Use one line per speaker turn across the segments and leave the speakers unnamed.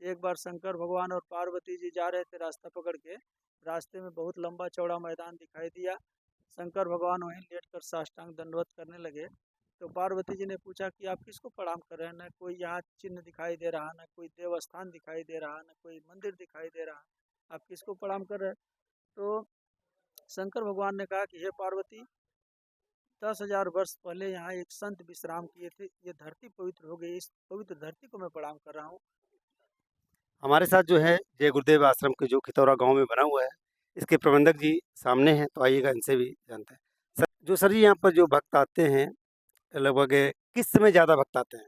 एक बार शंकर भगवान और पार्वती जी जा रहे थे रास्ता पकड़ के। रास्ते में बहुत लंबा चौड़ा मैदान दिखाई दिया। शंकर भगवान वहीं लेटकर साष्टांग दंडवत करने लगे। तो पार्वती जी ने पूछा कि आप किसको प्रणाम कर रहे हैं? न कोई यहाँ चिन्ह दिखाई दे रहा, न कोई देवस्थान दिखाई दे रहा, न कोई मंदिर दिखाई दे रहा, आप किसको प्रणाम कर रहे हैं? तो शंकर भगवान ने कहा कि हे पार्वती, 10,000 वर्ष पहले यहाँ एक संत विश्राम किए थे, ये धरती पवित्र हो गई, इस पवित्र धरती को मैं प्रणाम कर रहा हूँ।
हमारे साथ जो है जय गुरुदेव आश्रम के जो खितौरा गांव में बना हुआ है, इसके प्रबंधक जी सामने हैं, तो आइएगा इनसे भी जानते हैं। सर जी, यहाँ पर जो भक्त आते हैं लगभग किस समय ज़्यादा भक्त आते हैं?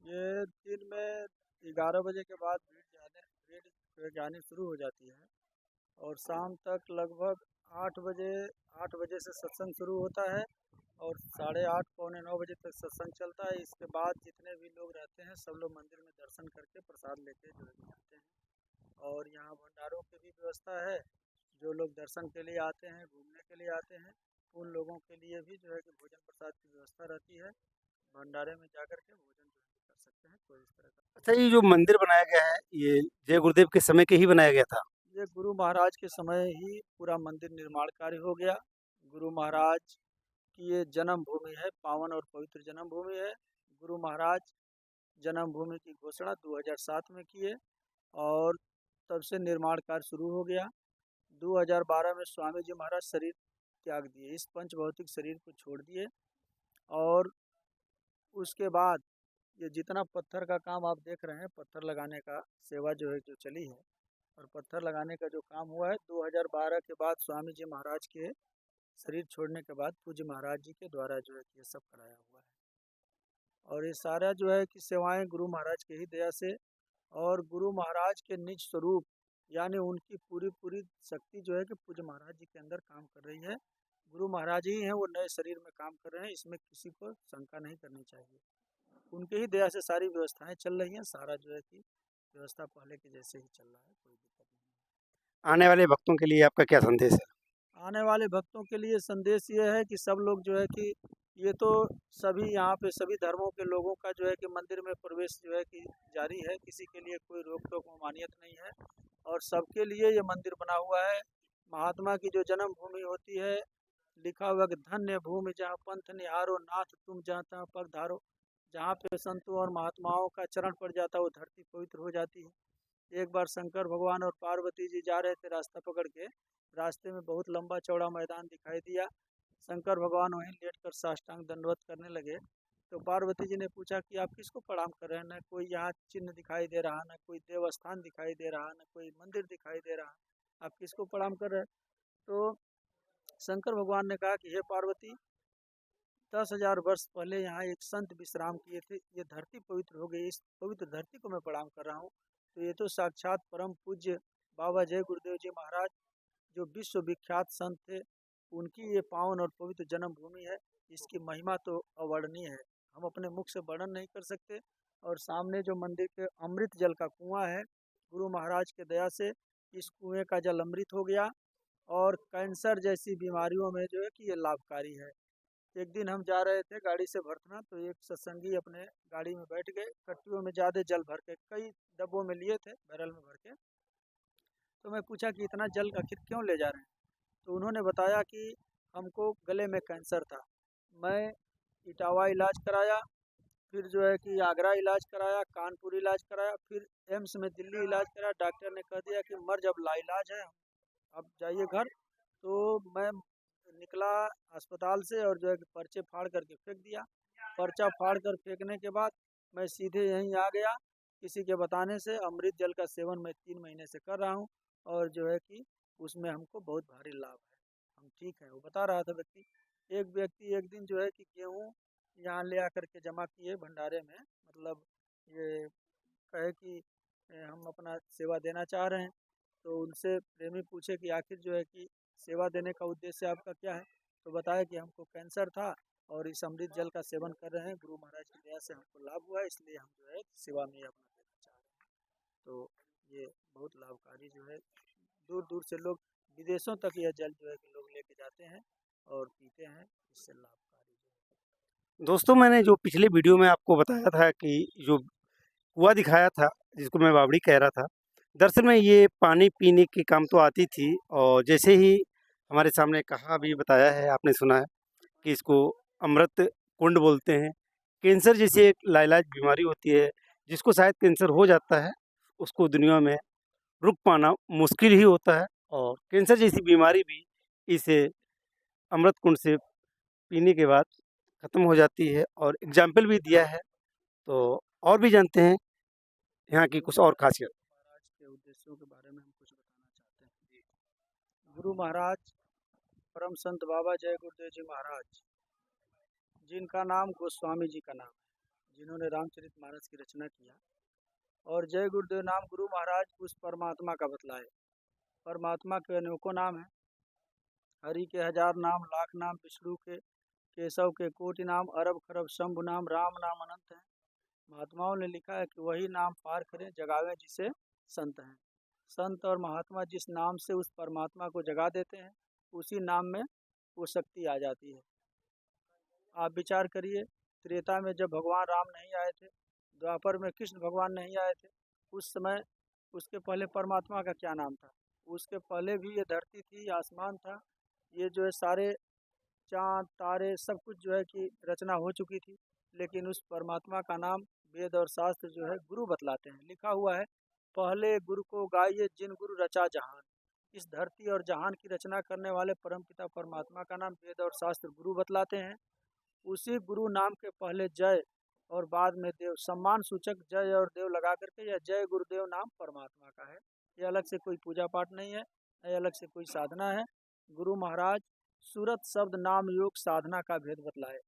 ये दिन में 11 बजे के बाद भीड़ जानी शुरू हो जाती है और शाम तक लगभग 8 बजे 8 बजे से सत्संग शुरू होता है और 8:30 पौने 9 बजे तक सत्संग चलता है। इसके बाद जितने भी लोग रहते हैं सब लोग मंदिर में दर्शन करके प्रसाद लेके जो है कि जाते हैं। और यहाँ भंडारों की भी व्यवस्था है। जो लोग दर्शन के लिए आते हैं, घूमने के लिए आते हैं, उन लोगों के लिए भी जो है कि भोजन प्रसाद की व्यवस्था रहती है। भंडारे में जाकर के भोजन जो है कर सकते हैं, कोई इस तरह का।
अच्छा, ये जो मंदिर बनाया गया है, ये जय गुरुदेव के समय के ही बनाया गया था?
ये गुरु महाराज के समय ही पूरा मंदिर निर्माण कार्य हो गया। गुरु महाराज की ये जन्म भूमि है, पावन और पवित्र जन्म भूमि है। गुरु महाराज जन्म भूमि की घोषणा 2007 में किए और तब से निर्माण कार्य शुरू हो गया। 2012 में स्वामी जी महाराज शरीर त्याग दिए, इस पंच भौतिक शरीर को छोड़ दिए। और उसके बाद ये जितना पत्थर का काम आप देख रहे हैं, पत्थर लगाने का सेवा जो है जो चली है और पत्थर लगाने का जो काम हुआ है 2012 के बाद स्वामी जी महाराज के शरीर छोड़ने के बाद पूज्य महाराज जी के द्वारा जो है कि ये सब कराया हुआ है। और ये सारा जो है कि सेवाएं गुरु महाराज के ही दया से और गुरु महाराज के निज स्वरूप यानी उनकी पूरी पूरी शक्ति जो है कि पूज्य महाराज जी के अंदर काम कर रही है। गुरु महाराज ही हैं, वो नए शरीर में काम कर रहे हैं, इसमें किसी को शंका नहीं करनी चाहिए। उनके ही दया से सारी व्यवस्थाएं चल रही हैं, सारा जो है कि व्यवस्था पहले के जैसे ही चल रहा है, कोई दिक्कत नहीं है।
आने वाले भक्तों के लिए आपका क्या संदेश है?
आने वाले भक्तों के लिए संदेश ये है कि सब लोग जो है कि ये तो सभी यहाँ पे सभी धर्मों के लोगों का जो है कि मंदिर में प्रवेश जो है कि जारी है, किसी के लिए कोई रोक टोक ममानियत नहीं है और सबके लिए ये मंदिर बना हुआ है। महात्मा की जो जन्म भूमि होती है, लिखा हुआ कि धन्य भूमि जहाँ पंथ निहारो, नाथ तुम जहाँ तहाँ पग धारो। जहाँ पे संतों और महात्माओं का चरण पड़ जाता है वो धरती पवित्र हो जाती है। एक बार शंकर भगवान और पार्वती जी जा रहे थे रास्ता पकड़ के। रास्ते में बहुत लंबा चौड़ा मैदान दिखाई दिया। शंकर भगवान वहीं लेटकर साष्टांग दंडवत करने लगे। तो पार्वती जी ने पूछा कि आप किसको प्रणाम कर रहे हैं? न कोई यहाँ चिन्ह दिखाई दे रहा, न कोई देवस्थान दिखाई दे रहा, न कोई मंदिर दिखाई दे रहा, आप किसको प्रणाम कर रहे हैं? तो शंकर भगवान ने कहा कि हे पार्वती, 10,000 वर्ष पहले यहाँ एक संत विश्राम किए थे, ये धरती पवित्र हो गई, इस पवित्र धरती को मैं प्रणाम कर रहा हूँ। तो ये तो साक्षात परम पूज्य बाबा जय गुरुदेव जी महाराज जो विश्व विख्यात संत थे, उनकी ये पावन और पवित्र जन्म भूमि है। इसकी महिमा तो अवर्णनीय है, हम अपने मुख से वर्णन नहीं कर सकते। और सामने जो मंदिर के अमृत जल का कुआं है, गुरु महाराज के दया से इस कुएं का जल अमृत हो गया और कैंसर जैसी बीमारियों में जो है कि ये लाभकारी है। एक दिन हम जा रहे थे गाड़ी से भरथना, तो एक सत्संगी अपने गाड़ी में बैठ गए, कट्टियों में ज़्यादा जल भर के कई डब्बों में लिए थे, बैरल में भर के। तो मैं पूछा कि इतना जल आखिर क्यों ले जा रहे हैं? तो उन्होंने बताया कि हमको गले में कैंसर था। मैं इटावा इलाज कराया, फिर जो है कि आगरा इलाज कराया, कानपुर इलाज कराया, फिर एम्स में दिल्ली इलाज कराया। डॉक्टर ने कह दिया कि मर्ज अब लाइलाज है, अब जाइए घर। तो मैं निकला अस्पताल से और जो है कि पर्चे फाड़ करके फेंक दिया। पर्चा फाड़ कर फेंकने के बाद मैं सीधे यहीं आ गया। किसी के बताने से अमृत जल का सेवन मैं 3 महीने से कर रहा हूँ और जो है कि उसमें हमको बहुत भारी लाभ है, हम ठीक है। वो बता रहा था व्यक्ति। एक व्यक्ति एक दिन जो है कि गेहूँ यहाँ ले आकर के जमा किए भंडारे में, मतलब ये कहे कि हम अपना सेवा देना चाह रहे हैं। तो उनसे प्रेमी पूछे कि आखिर जो है कि सेवा देने का उद्देश्य आपका क्या है? तो बताया कि हमको कैंसर था और इस अमृत जल का सेवन कर रहे हैं, गुरु महाराज की दया से हमको लाभ हुआ है, इसलिए हम जो है सेवा में अपना देना चाह रहे हैं। तो ये बहुत लाभकारी जो है, दूर दूर से लोग, विदेशों तक यह जल जो है कि लोग लेके जाते हैं और पीते हैं, इससे लाभकारी जो है।
दोस्तों, मैंने जो पिछले वीडियो में आपको बताया था कि जो कुआँ दिखाया था, जिसको मैं बावड़ी कह रहा था। दरअसल में ये पानी पीने के काम तो आती थी, और जैसे ही हमारे सामने कहा भी बताया है, आपने सुना है कि इसको अमृत कुंड बोलते हैं। कैंसर जैसी एक लाइलाज बीमारी होती है, जिसको शायद कैंसर हो जाता है, उसको दुनिया में रुक पाना मुश्किल ही होता है, और कैंसर जैसी बीमारी भी इस अमृत कुंड से पीने के बाद खत्म हो जाती है, और एग्ज़ाम्पल भी दिया है। तो और भी जानते हैं यहाँ की कुछ और ख़ासियत।
महाराज के उद्देश्यों के बारे में हम कुछ बताना चाहते हैं। गुरु महाराज परम संत बाबा जय गुरुदेव जी महाराज, जिनका नाम गोस्वामी जी का नाम है, जिन्होंने रामचरितमानस की रचना किया, और जय गुरुदेव नाम गुरु महाराज उस परमात्मा का बतलाए। परमात्मा के अनेकों नाम हैं। हरि के 1000 नाम, लाख नाम, विष्णु के, केशव के कोटि नाम, अरब खरब शंभु नाम, राम नाम अनंत है। महात्माओं ने लिखा है कि वही नाम पार करें जगावे जिसे संत हैं। संत और महात्मा जिस नाम से उस परमात्मा को जगा देते हैं, उसी नाम में वो शक्ति आ जाती है। आप विचार करिए, त्रेता में जब भगवान राम नहीं आए थे, द्वापर में कृष्ण भगवान नहीं आए थे, उस समय उसके पहले परमात्मा का क्या नाम था? उसके पहले भी ये धरती थी, आसमान था, ये जो है सारे चाँद तारे सब कुछ जो है कि रचना हो चुकी थी, लेकिन उस परमात्मा का नाम वेद और शास्त्र जो है गुरु बतलाते हैं। लिखा हुआ है, पहले गुरु को गाइए जिन गुरु रचा जहान। इस धरती और जहान की रचना करने वाले परमपिता परमात्मा का नाम वेद और शास्त्र गुरु बतलाते हैं। उसी गुरु नाम के पहले जय और बाद में देव, सम्मान सूचक जय और देव लगा करके यह जय गुरुदेव नाम परमात्मा का है। ये अलग से कोई पूजा पाठ नहीं है, ये अलग से कोई साधना है। गुरु महाराज सूरत शब्द नाम योग साधना का भेद बतलाए।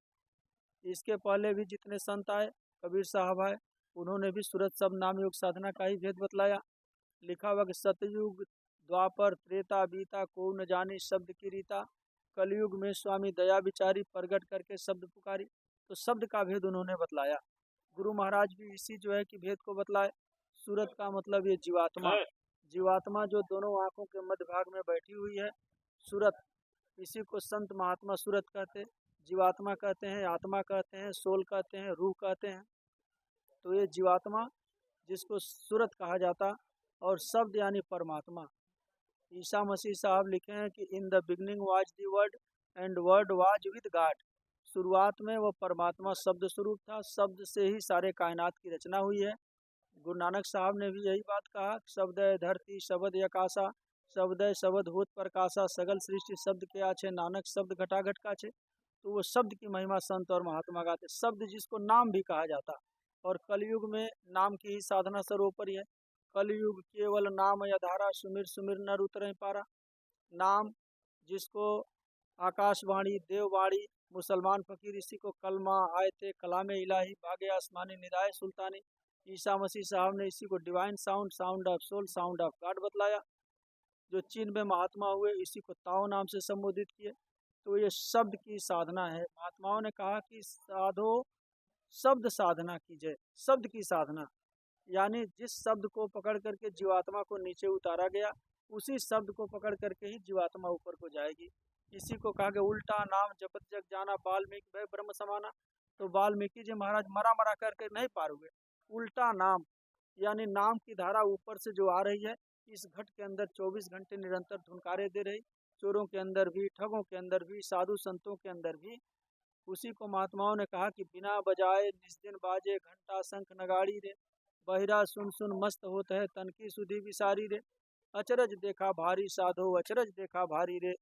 इसके पहले भी जितने संत आए, कबीर साहब आए, उन्होंने भी सूरत शब्द नाम योग साधना का ही भेद बतलाया। लिखा हुआ कि सतयुग द्वापर त्रेता बीता को न जानी शब्द की रीता, कलयुग में स्वामी दया विचारी प्रगट करके शब्द पुकारी। तो शब्द का भेद उन्होंने बतलाया। गुरु महाराज भी इसी जो है कि भेद को बतलाए। सूरत का मतलब ये जीवात्मा, जीवात्मा जो दोनों आंखों के मध्य भाग में बैठी हुई है, सूरत, इसी को संत महात्मा सूरत कहते हैं। जीवात्मा कहते हैं, आत्मा कहते हैं, सोल कहते हैं, रूह कहते हैं। तो ये जीवात्मा जिसको सूरत कहा जाता, और शब्द यानी परमात्मा। ईसा मसीह साहब लिखे हैं कि in the beginning was the word and word was with God. शुरुआत में वह परमात्मा शब्द स्वरूप था, शब्द से ही सारे कायनात की रचना हुई है। गुरु नानक साहब ने भी यही बात कहा, शब्द धरती शब्द यकाशा, शब्द शब्द होत प्रकाशा, सगल सृष्टि शब्द के आछे, नानक शब्द घटाघट का छे। तो वो शब्द की महिमा संत और महात्मा गाते। शब्द जिसको नाम भी कहा जाता, और कलयुग में नाम की ही साधना सर्वोपरि है। कलयुग केवल नाम आधारा, सुमिर सुमिर नर उतरे पारा। नाम जिसको आकाशवाणी देववाणी, मुसलमान फकीर इसी को कलमा आयते कलामे इलाही, बागे आसमानी निदाय सुल्तानी। ईसा मसीह साहब ने इसी को divine sound, sound of soul, sound of God बतलाया। जो चीन में महात्मा हुए इसी को ताओ नाम से संबोधित किए। तो ये शब्द की साधना है। महात्माओं ने कहा कि साधो शब्द साधना कीजिए। शब्द की साधना यानी जिस शब्द को पकड़ करके जीवात्मा को नीचे उतारा गया, उसी शब्द को पकड़ करके ही जीवात्मा ऊपर को जाएगी। इसी को कहा गया उल्टा नाम जपत जग जाना, वाल्मीकि भय ब्रह्म समाना। तो वाल्मीकि जी महाराज मरा मरा करके नहीं पार हुए। उल्टा नाम यानी नाम की धारा ऊपर से जो आ रही है, इस घट के अंदर 24 घंटे निरंतर धुनकारे दे रही। चोरों के अंदर भी, ठगों के अंदर भी, साधु संतों के अंदर भी। उसी को महात्माओं ने कहा कि बिना बजाए निस दिन बाजे घंटा शंख नगाड़ी रे, बहिरा सुन सुन मस्त होत है तन की सुधी विसारी रे। अचरज देखा भारी साधो, अचरज देखा भारी रे,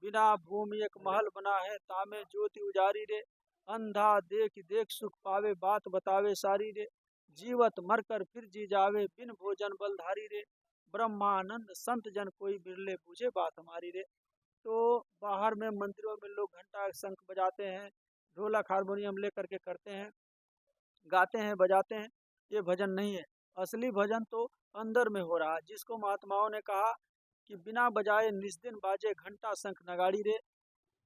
बिना भूमि एक महल बना है तामे ज्योति उजारी रे। अंधा देख देख सुख पावे बात बतावे सारी रे, जीवत मरकर फिर जी जावे बिन भोजन बलधारी रे। ब्रह्मानंद संत जन कोई बिरले पूछे बात हमारी रे। तो बाहर में मंदिरों में लोग घंटा शंख बजाते हैं, ढोलक हारमोनियम लेकर के करते हैं, गाते हैं, बजाते हैं। ये भजन नहीं है। असली भजन तो अंदर में हो रहा है, जिसको महात्माओं ने कहा कि बिना बजाए निस दिन बाजे घंटा शंख नगाड़ी रे।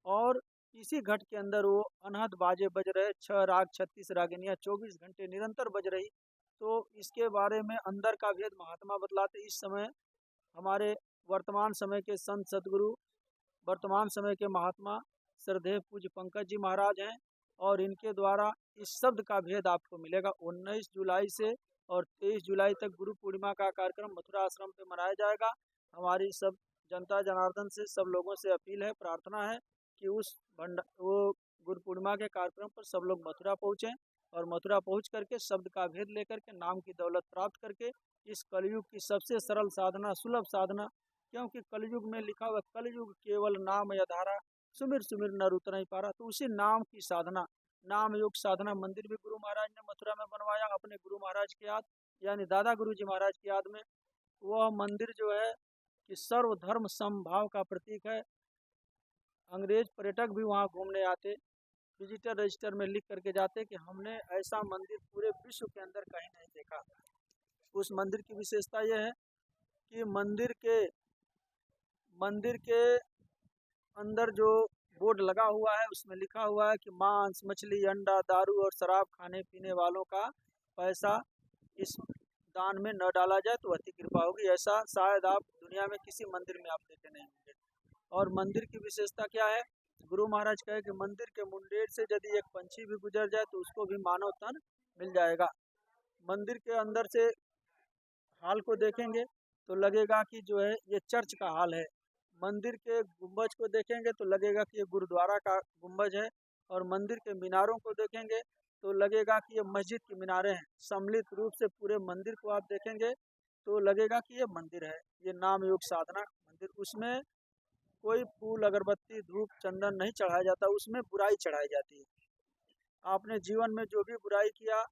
और इसी घट के अंदर वो अनहद बाजे बज रहे, 6 राग 36 रागिनियाँ 24 घंटे निरंतर बज रही। तो इसके बारे में अंदर का भेद महात्मा बतलाते। इस समय हमारे वर्तमान समय के संत सदगुरु, वर्तमान समय के महात्मा श्रद्धेय पूज्य पंकज जी महाराज हैं, और इनके द्वारा इस शब्द का भेद आपको मिलेगा। 19 जुलाई से और 23 जुलाई तक गुरु पूर्णिमा का कार्यक्रम मथुरा आश्रम पे मनाया जाएगा। हमारी सब जनता जनार्दन से, सब लोगों से अपील है, प्रार्थना है कि वो गुरु पूर्णिमा के कार्यक्रम पर सब लोग मथुरा पहुँचें और मथुरा पहुँच करके शब्द का भेद लेकर के नाम की दौलत प्राप्त करके इस कलयुग की सबसे सरल साधना, सुलभ साधना, क्योंकि कलयुग में लिखा हुआ कलयुग केवल नाम या धारा, सुमिर सुमिर नर उतर नहीं पा रहा, तो उसी नाम की साधना, नाम योग साधना मंदिर भी गुरु महाराज ने मथुरा में बनवाया अपने गुरु महाराज की याद, यानी दादा गुरु जी महाराज की याद में। वह मंदिर जो है कि सर्वधर्म समभाव का प्रतीक है। अंग्रेज पर्यटक भी वहाँ घूमने आते, विजिटर रजिस्टर में लिख करके जाते कि हमने ऐसा मंदिर पूरे विश्व के अंदर कहीं नहीं देखा। उस मंदिर की विशेषता यह है कि मंदिर के अंदर जो बोर्ड लगा हुआ है उसमें लिखा हुआ है कि मांस, मछली, अंडा, दारू और शराब खाने पीने वालों का पैसा इस दान में न डाला जाए तो अति कृपा होगी। ऐसा शायद आप दुनिया में किसी मंदिर में आप देखे नहीं होंगे। और मंदिर की विशेषता क्या है? गुरु महाराज कहे कि मंदिर के मुंडेर से यदि एक पंछी भी गुजर जाए तो उसको भी मानव तन मिल जाएगा। मंदिर के अंदर से हाल को देखेंगे तो लगेगा कि जो है ये चर्च का हाल है। मंदिर के गुंबज को देखेंगे तो लगेगा कि ये गुरुद्वारा का गुंबज है, और मंदिर के मीनारों को देखेंगे तो लगेगा कि ये मस्जिद की मीनारें हैं। सम्मिलित रूप से पूरे मंदिर को आप देखेंगे तो लगेगा कि ये मंदिर है, ये नाम योग साधना मंदिर। उसमें कोई फूल, अगरबत्ती, धूप, चंदन नहीं चढ़ाया जाता, उसमें बुराई चढ़ाई जाती है। आपने जीवन में जो भी बुराई किया,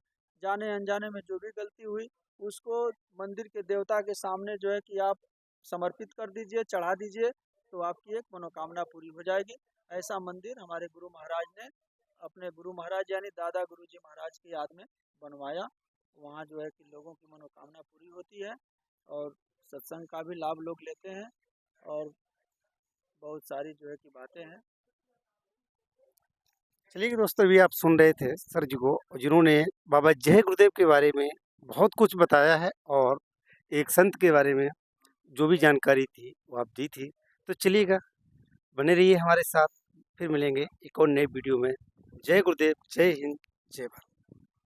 जाने अनजाने में जो भी गलती हुई, उसको मंदिर के देवता के सामने जो है कि आप समर्पित कर दीजिए, चढ़ा दीजिए, तो आपकी एक मनोकामना पूरी हो जाएगी। ऐसा मंदिर हमारे गुरु महाराज ने अपने गुरु महाराज यानी दादा गुरु जी महाराज की याद में बनवाया। वहाँ जो है कि लोगों की मनोकामना पूरी होती है और सत्संग का भी लाभ लोग लेते हैं और बहुत सारी जो है कि बातें हैं।
चलिए दोस्तों, अभी आप सुन रहे थे सर जी को, जिन्होंने बाबा जय गुरुदेव के बारे में बहुत कुछ बताया है और एक संत के बारे में जो भी जानकारी थी वो आप दी थी। तो चलिएगा, बने रहिए हमारे साथ, फिर मिलेंगे एक और नए वीडियो में। जय गुरुदेव, जय हिंद, जय भारत।